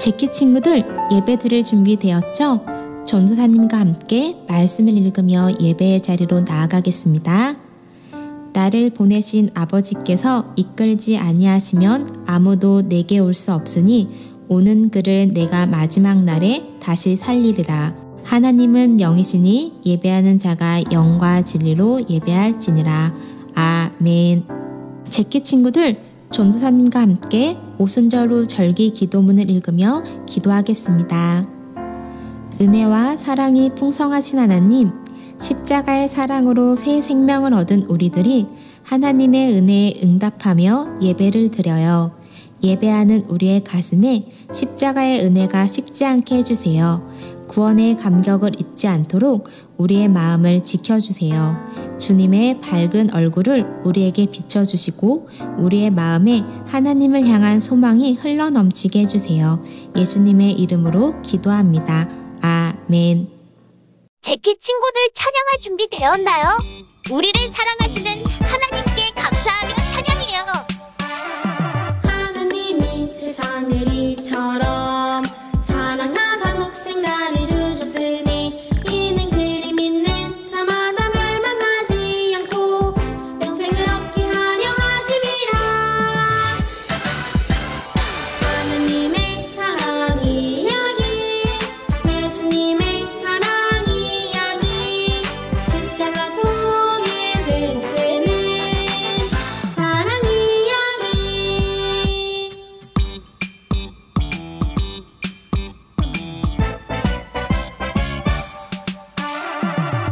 제키 친구들, 예배 드릴 준비되었죠? 전도사님과 함께 말씀을 읽으며 예배의 자리로 나아가겠습니다. 나를 보내신 아버지께서 이끌지 아니하시면 아무도 내게 올 수 없으니 오는 그를 내가 마지막 날에 다시 살리리라. 하나님은 영이시니 예배하는 자가 영과 진리로 예배할지니라. 아멘. 제키 친구들, 전도사님과 함께 오순절후 절기 기도문을 읽으며 기도하겠습니다. 은혜와 사랑이 풍성하신 하나님, 십자가의 사랑으로 새 생명을 얻은 우리들이 하나님의 은혜에 응답하며 예배를 드려요. 예배하는 우리의 가슴에 십자가의 은혜가 식지 않게 해주세요. 구원의 감격을 잊지 않도록 우리의 마음을 지켜주세요. 주님의 밝은 얼굴을 우리에게 비춰주시고 우리의 마음에 하나님을 향한 소망이 흘러넘치게 해주세요. 예수님의 이름으로 기도합니다. 아멘. 제키 친구들 찬양할 준비 되었나요? 우리를 사랑하시는 하나님께 감사하며 찬양해요. 하나님이 세상을 이처럼 사랑하사 독생자를 주셨으니 이는 그를 믿는 자마다 멸망하지 않고 영생을 얻게 하려 하심이라. 하나님의 사랑 이야기, 예수님의 사랑 이야기, 십자가 통해 회복되는 사랑 이야기.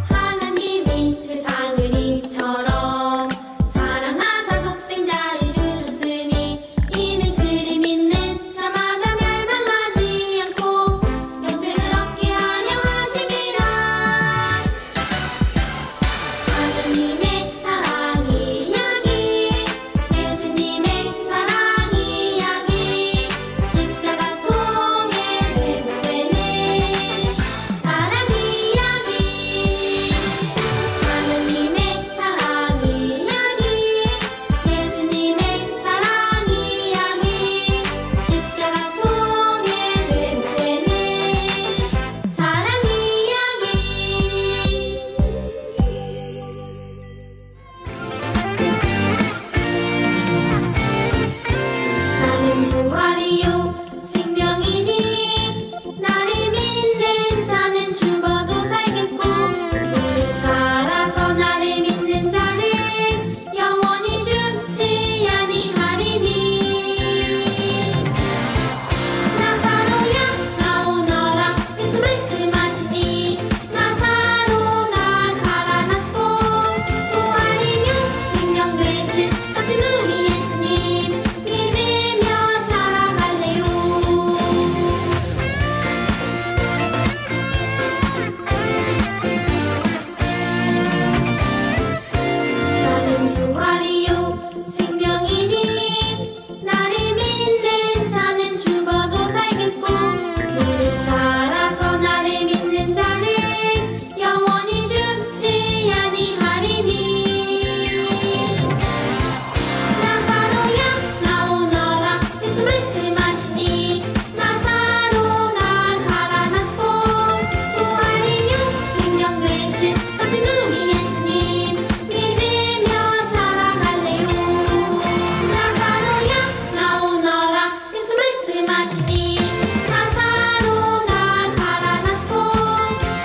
하나님이 세상을 이처럼 사랑하사 독생자를 주셨으니 이는 그를 믿는 자마다 멸망하지 않고 영생을 얻게 하려 하심이라. 하나님의 사랑 이야기, 예수님의 사랑 이야기, 십자가 통해 회복되는 사랑 이야기. 하나님의 사랑 이야기, 예수님의 사랑 이야기, 십자가 통해 회복되는 사랑 이야기. 나는 부활이요 생명이니 나를 믿는 자는 죽어도 살겠고 너를 살아서 나를 믿는 자는 영원히 죽지 아니하리니. 나사로야 나오너라 예수 말씀하시니 나사로가 살아났고 부활이요 생명 되신 거친 우리 예수님 믿으며 살아갈래요. 나는 부활이요 생명이니 나를 믿는 자는 죽어도 살겠고 너를 살아서 나를 믿는 자는 영원히 죽지 아니하리니. 나사로야 나오너라 예수 말씀하시니 나사로가 살아났고 부활이요 생명 되신 거친 우리 예수님 믿으며 살아갈래요. 나사로야 나오너라 예수 말씀하시니 나사로가 살아났고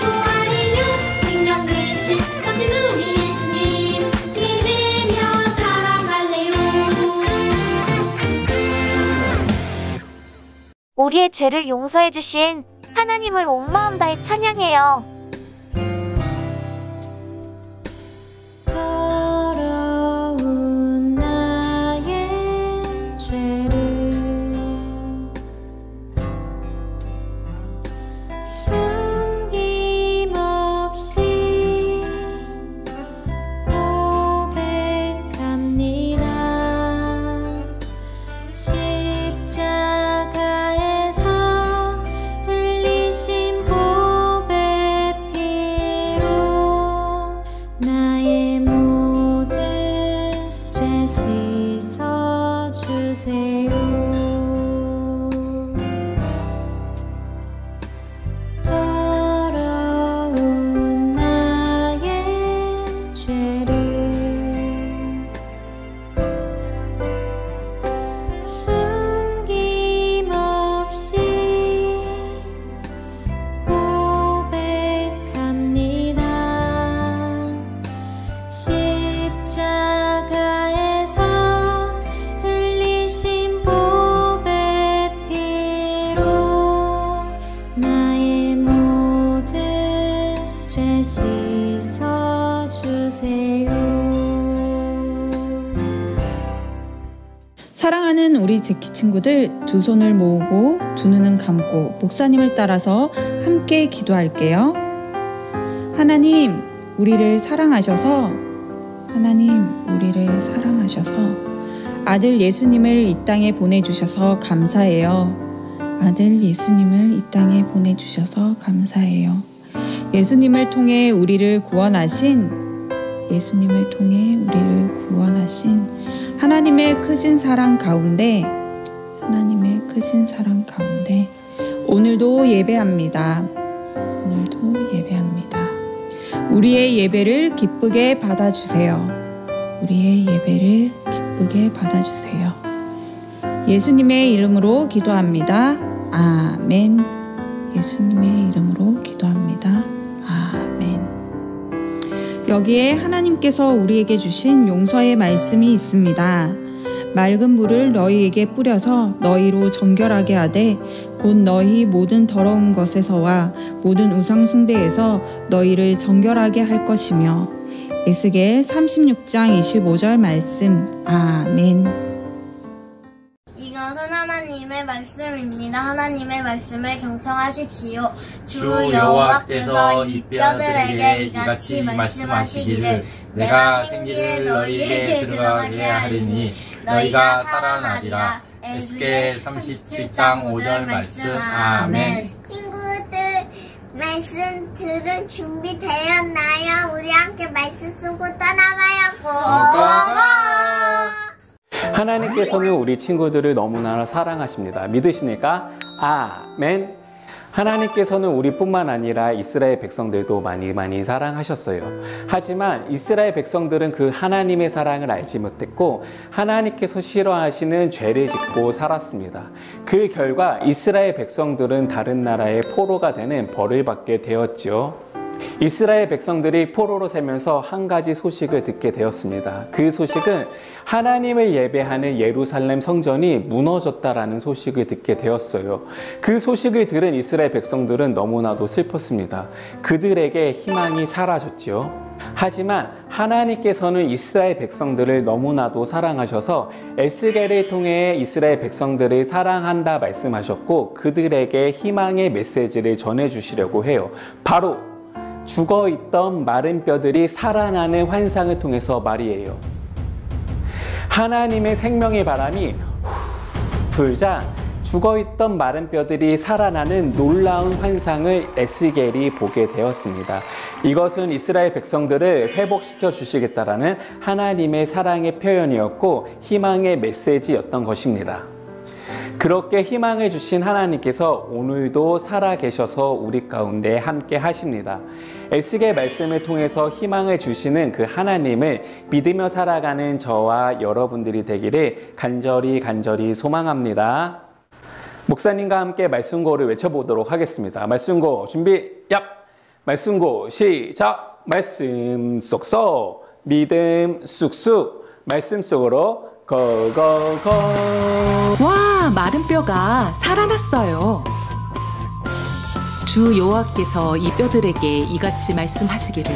부활이요 생명 되신 거친 우리 예수님 믿으며 살아갈래요. 우리의 죄를 용서해 주신 하나님을 온 마음 다해 찬양해요. 더러운 나의 죄를 숨김없이 고백합니다. 십자가에서 흘리신 보배 사랑하는 우리 제키 친구들, 두 손을 모으고 두 눈은 감고 목사님을 따라서 함께 기도할게요. 하나님, 우리를 사랑하셔서 아들 예수님을 이 땅에 보내주셔서 감사해요. 아들 예수님을 이 땅에 보내주셔서 감사해요. 예수님을 통해 우리를 구원하신 하나님의 크신 사랑 가운데 오늘도 예배합니다. 우리의 예배를 기쁘게 받아주세요. 예수님의 이름으로 기도합니다. 아멘. 여기에 하나님께서 우리에게 주신 용서의 말씀이 있습니다. 맑은 물을 너희에게 뿌려서 너희로 정결하게 하되 곧 너희 모든 더러운 것에서와 모든 우상 숭배에서 너희를 정결하게 할 것이며. 에스겔 36장 25절 말씀. 아멘. 이것은 하나님의 말씀입니다. 하나님의 말씀을 경청하십시오. 주 여호와께서 이 뼈들에게 이같이 말씀하시기를 내가 생기를 너희에게 들어가게 하리니 너희가 살아나리라. 에스겔 37장 5절 말씀. 아멘. 친구들, 말씀 들을 준비 되었나요? 우리 함께 말씀 쓰고 떠나봐요. 고고고! 하나님께서는 우리 친구들을 너무나 사랑하십니다. 믿으십니까? 아멘. 하나님께서는 우리뿐만 아니라 이스라엘 백성들도 많이 사랑하셨어요. 하지만 이스라엘 백성들은 그 하나님의 사랑을 알지 못했고 하나님께서 싫어하시는 죄를 짓고 살았습니다. 그 결과 이스라엘 백성들은 다른 나라의 포로가 되는 벌을 받게 되었죠. 이스라엘 백성들이 포로로 살면서 한 가지 소식을 듣게 되었습니다. 그 소식은 하나님을 예배하는 예루살렘 성전이 무너졌다라는 소식을 듣게 되었어요. 그 소식을 들은 이스라엘 백성들은 너무나도 슬펐습니다. 그들에게 희망이 사라졌죠. 하지만 하나님께서는 이스라엘 백성들을 너무나도 사랑하셔서 에스겔을 통해 이스라엘 백성들을 사랑한다 말씀하셨고 그들에게 희망의 메시지를 전해주시려고 해요. 바로 죽어있던 마른 뼈들이 살아나는 환상을 통해서 말이에요. 하나님의 생명의 바람이 불자 죽어있던 마른 뼈들이 살아나는 놀라운 환상을 에스겔이 보게 되었습니다. 이것은 이스라엘 백성들을 회복시켜 주시겠다라는 하나님의 사랑의 표현이었고 희망의 메시지였던 것입니다. 그렇게 희망을 주신 하나님께서 오늘도 살아계셔서 우리 가운데 함께 하십니다. 에스겔 말씀을 통해서 희망을 주시는 그 하나님을 믿으며 살아가는 저와 여러분들이 되기를 간절히 소망합니다. 목사님과 함께 말씀고를 외쳐보도록 하겠습니다. 말씀고 준비 얍! 말씀고 시작! 말씀 쏙쏙 믿음 쑥쑥 말씀 속으로 고고고. 와, 마른 뼈가 살아났어요. 주 여호와께서 이 뼈들에게 이같이 말씀하시기를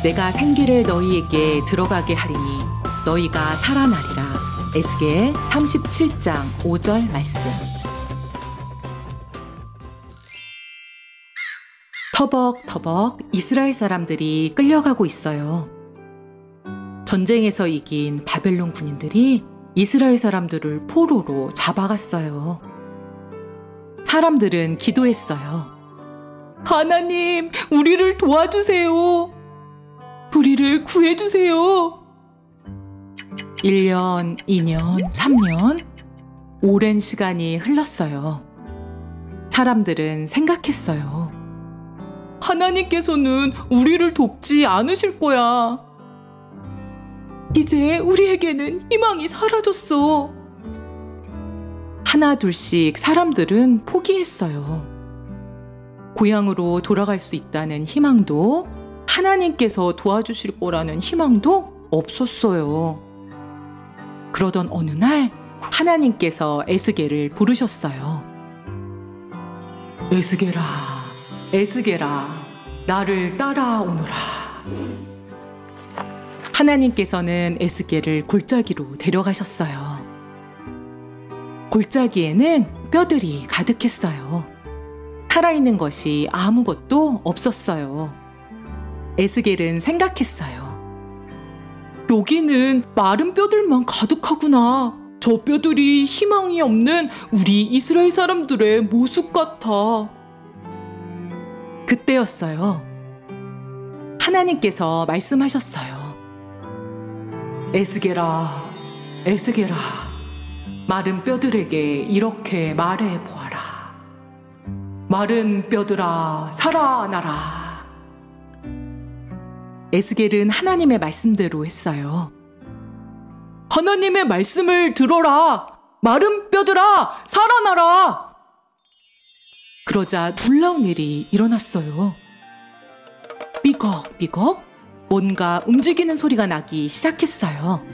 내가 생기를 너희에게 들어가게 하리니 너희가 살아나리라. 에스겔 37장 5절 말씀. 터벅터벅 이스라엘 사람들이 끌려가고 있어요. 전쟁에서 이긴 바벨론 군인들이 이스라엘 사람들을 포로로 잡아갔어요. 사람들은 기도했어요. 하나님, 우리를 도와주세요. 우리를 구해주세요. 1년, 2년, 3년 오랜 시간이 흘렀어요. 사람들은 생각했어요. 하나님께서는 우리를 돕지 않으실 거야. 이제 우리에게는 희망이 사라졌어. 하나 둘씩 사람들은 포기했어요. 고향으로 돌아갈 수 있다는 희망도 하나님께서 도와주실 거라는 희망도 없었어요. 그러던 어느 날 하나님께서 에스겔을 부르셨어요. 에스겔아, 에스겔아, 나를 따라오너라. 하나님께서는 에스겔을 골짜기로 데려가셨어요. 골짜기에는 뼈들이 가득했어요. 살아있는 것이 아무것도 없었어요. 에스겔은 생각했어요. 여기는 마른 뼈들만 가득하구나. 저 뼈들이 희망이 없는 우리 이스라엘 사람들의 모습 같아. 그때였어요. 하나님께서 말씀하셨어요. 에스겔아, 에스겔아, 마른 뼈들에게 이렇게 말해보아라. 마른 뼈들아, 살아나라. 에스겔은 하나님의 말씀대로 했어요. 하나님의 말씀을 들어라. 마른 뼈들아, 살아나라. 그러자 놀라운 일이 일어났어요. 삐걱삐걱 뭔가 움직이는 소리가 나기 시작했어요.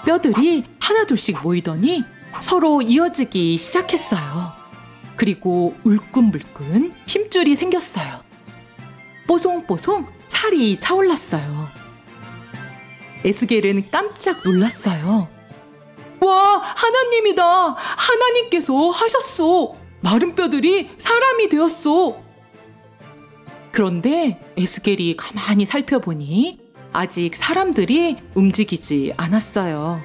뼈들이 하나둘씩 모이더니 서로 이어지기 시작했어요. 그리고 울끈불끈 힘줄이 생겼어요. 뽀송뽀송 살이 차올랐어요. 에스겔은 깜짝 놀랐어요. 와, 하나님이다. 하나님께서 하셨어. 마른 뼈들이 사람이 되었어. 그런데 에스겔이 가만히 살펴보니 아직 사람들이 움직이지 않았어요.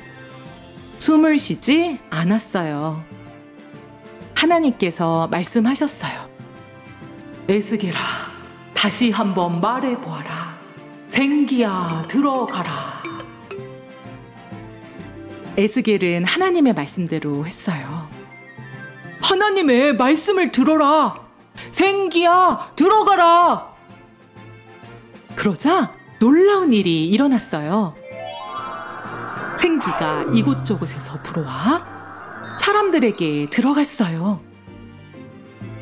숨을 쉬지 않았어요. 하나님께서 말씀하셨어요. 에스겔아, 다시 한번 말해보아라. 생기야, 들어가라. 에스겔은 하나님의 말씀대로 했어요. 하나님의 말씀을 들어라. 생기야, 들어가라. 그러자 놀라운 일이 일어났어요. 생기가 이곳저곳에서 불어와 사람들에게 들어갔어요.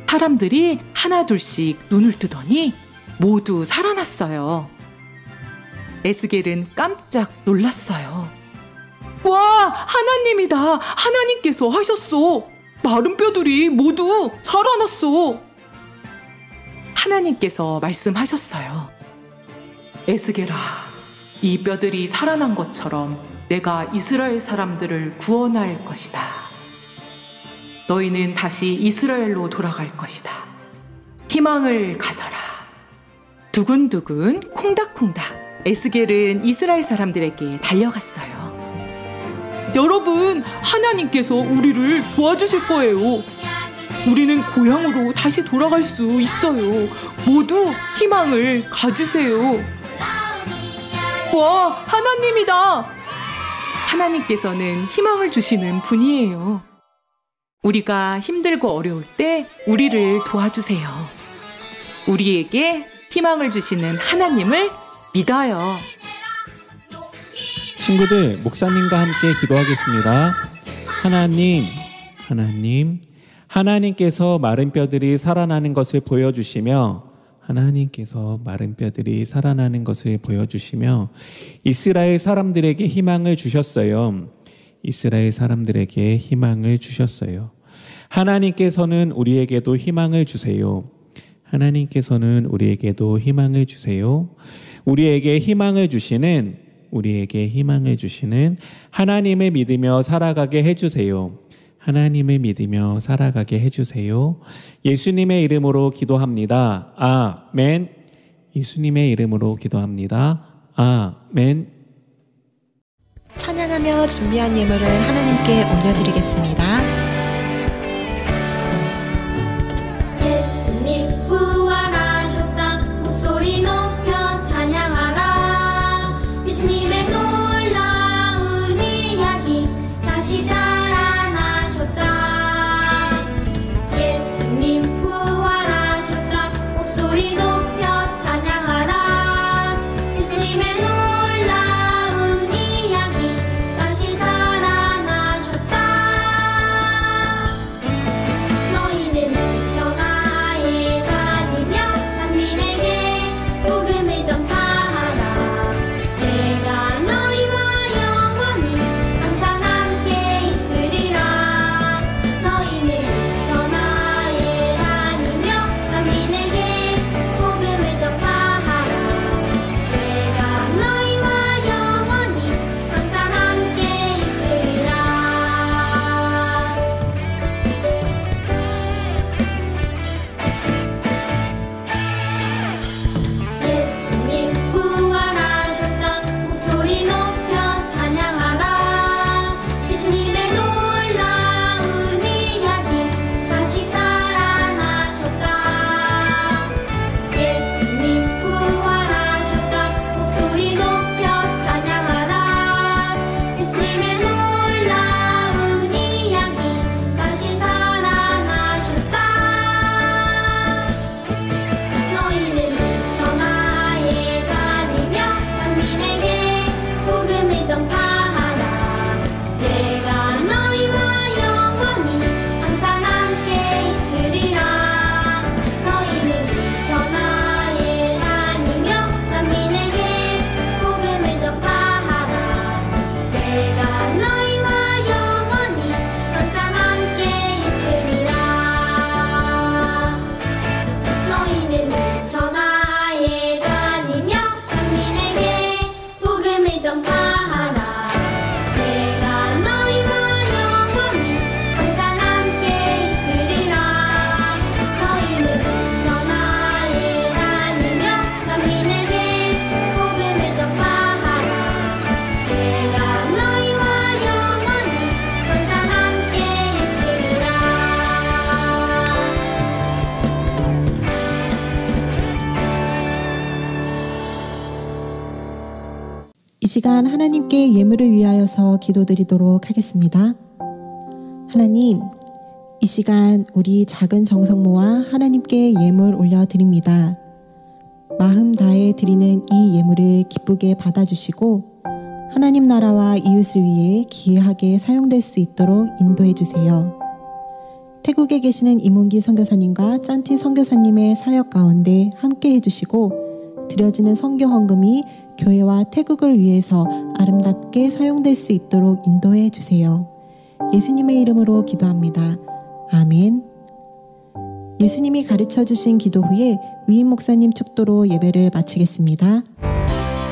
사람들이 하나둘씩 눈을 뜨더니 모두 살아났어요. 에스겔은 깜짝 놀랐어요. 와, 하나님이다. 하나님께서 하셨어. 마른 뼈들이 모두 살아났어. 하나님께서 말씀하셨어요. 에스겔아, 이 뼈들이 살아난 것처럼 내가 이스라엘 사람들을 구원할 것이다. 너희는 다시 이스라엘로 돌아갈 것이다. 희망을 가져라. 두근두근 콩닥콩닥 에스겔은 이스라엘 사람들에게 달려갔어요. 여러분, 하나님께서 우리를 도와주실 거예요. 우리는 고향으로 다시 돌아갈 수 있어요. 모두 희망을 가지세요. 와, 하나님이다. 하나님께서는 희망을 주시는 분이에요. 우리가 힘들고 어려울 때 우리를 도와주세요. 우리에게 희망을 주시는 하나님을 믿어요. 친구들, 목사님과 함께 기도하겠습니다. 하나님께서 마른 뼈들이 살아나는 것을 보여주시며 이스라엘 사람들에게 희망을 주셨어요. 하나님께서는 우리에게도 희망을 주세요. 우리에게 희망을 주시는 하나님을 믿으며 살아가게 해주세요. 예수님의 이름으로 기도합니다. 아멘. 아멘. 찬양하며 준비한 예물을 하나님께 올려드리겠습니다. 예수님 부활하셨다. 목소리 높여 찬양하라. 예수님의 놀라운 이야기. 다시 살아나셨다. 예수님 부활하셨다. 목소리 높여 찬양하라. 예수님의 놀라운 이야기. 다시 살아나셨다. 이 시간 하나님께 예물을 위하여서 기도드리도록 하겠습니다. 하나님, 이 시간 우리 작은 정성모아 하나님께 예물 올려드립니다. 마음 다해 드리는 이 예물을 기쁘게 받아주시고 하나님 나라와 이웃을 위해 귀하게 사용될 수 있도록 인도해 주세요. 태국에 계시는 이문기 선교사님과 짠티 선교사님의 사역 가운데 함께 해주시고 드려지는 선교 헌금이 교회와 태국을 위해서 아름답게 사용될 수 있도록 인도해 주세요. 예수님의 이름으로 기도합니다. 아멘. 예수님이 가르쳐 주신 기도 후에 위임 목사님 축도로 예배를 마치겠습니다.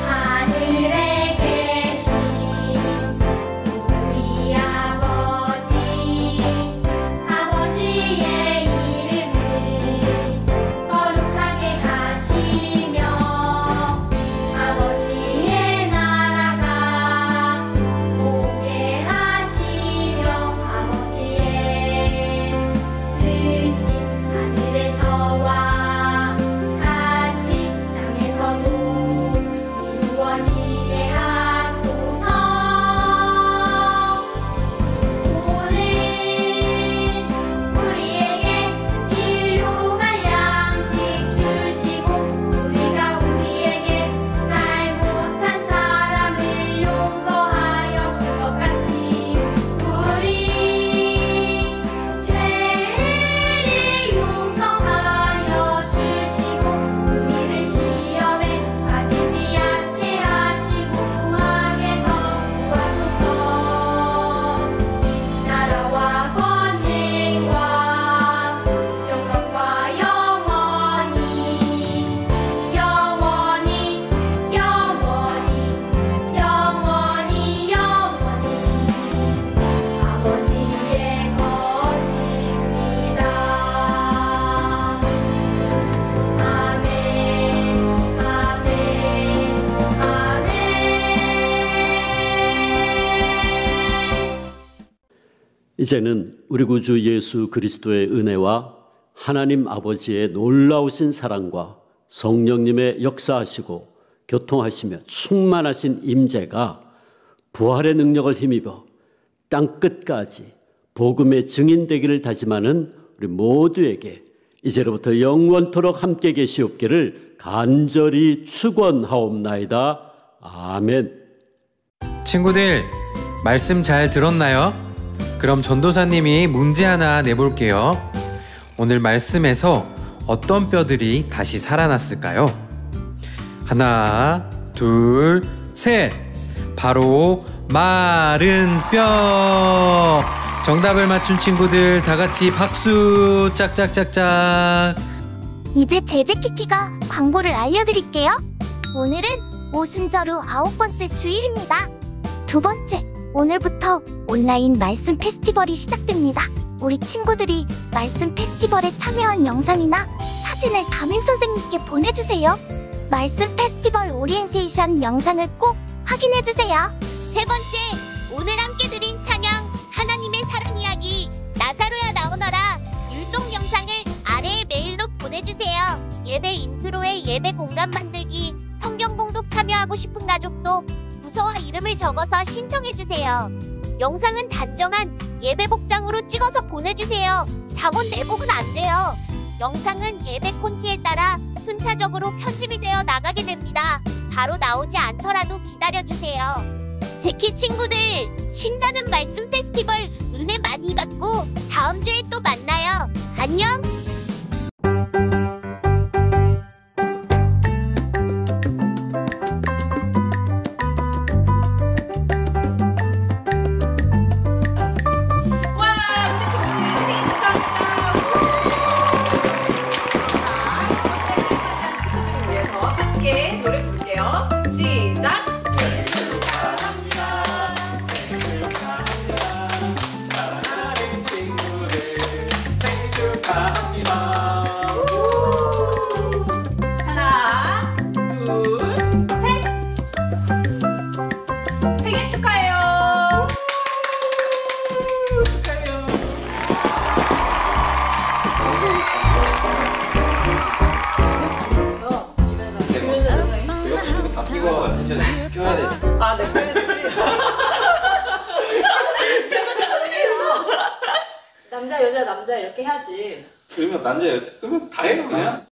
하늘에 계신 우리 아버지의 이름을 거룩하게 하시며 아버지의 나라가 오게 하시며 아버지의 뜻이 하늘에서와 같이 땅에서도 이루어지게 하소서. 오늘 우리에게 일용할 양식 주시고 우리가 우리에게 잘못한 사람을 용서하여 준 것 같이 우리 죄를 용서하여 주시고 우리를 시험에 빠지지 않게 하시고 악에서 구하소서. 나라와 권능과 영광과 영원히 아버지의 것입니다. 아멘, 아멘, 아멘. 이제는 우리 구주 예수 그리스도의 은혜와 하나님 아버지의 놀라우신 사랑과 성령님의 역사하시고 교통하시며 충만하신 임재가 부활의 능력을 힘입어 땅끝까지 복음의 증인되기를 다짐하는 우리 모두에게 이제로부터 영원토록 함께 계시옵기를 간절히 축원하옵나이다. 아멘. 친구들, 말씀 잘 들었나요? 그럼 전도사님이 문제 하나 내볼게요. 오늘 말씀에서 어떤 뼈들이 다시 살아났을까요? 하나, 둘, 셋. 바로 마른 뼈. 정답을 맞춘 친구들 다 같이 박수 짝짝짝짝. 이제 제제키키가 광고를 알려드릴게요. 오늘은 오순절 후 9번째 주일입니다. 두 번째, 오늘부터 온라인 말씀 페스티벌이 시작됩니다. 우리 친구들이 말씀 페스티벌에 참여한 영상이나 사진을 담임선생님께 보내주세요. 말씀 페스티벌 오리엔테이션 영상을 꼭 확인해주세요. 세 번째, 오늘 함께 드린 찬양 하나님의 사랑 이야기 나사로야 나오너라 율동 영상을 아래의 메일로 보내주세요. 예배 인트로에 예배 공간 만들기, 성경 봉독 참여하고 싶은 가족도 부서와 이름을 적어서 신청해주세요. 영상은 단정한 예배 복장으로 찍어서 보내주세요. 잠옷 내복은 안 돼요. 영상은 예배 콘티에 따라 순차적으로 편집이 되어 나가게 됩니다. 바로 나오지 않더라도 기다려주세요. 제키 친구들, 신나는 말씀 페스티벌 은혜 많이 받고 다음 주에 또 만나요. 안녕! 껴야 돼. 아, 내 편이지. 남자 여자 남자 이렇게 해야지. 그러면 남자 여자 그러면 다 해요 그냥.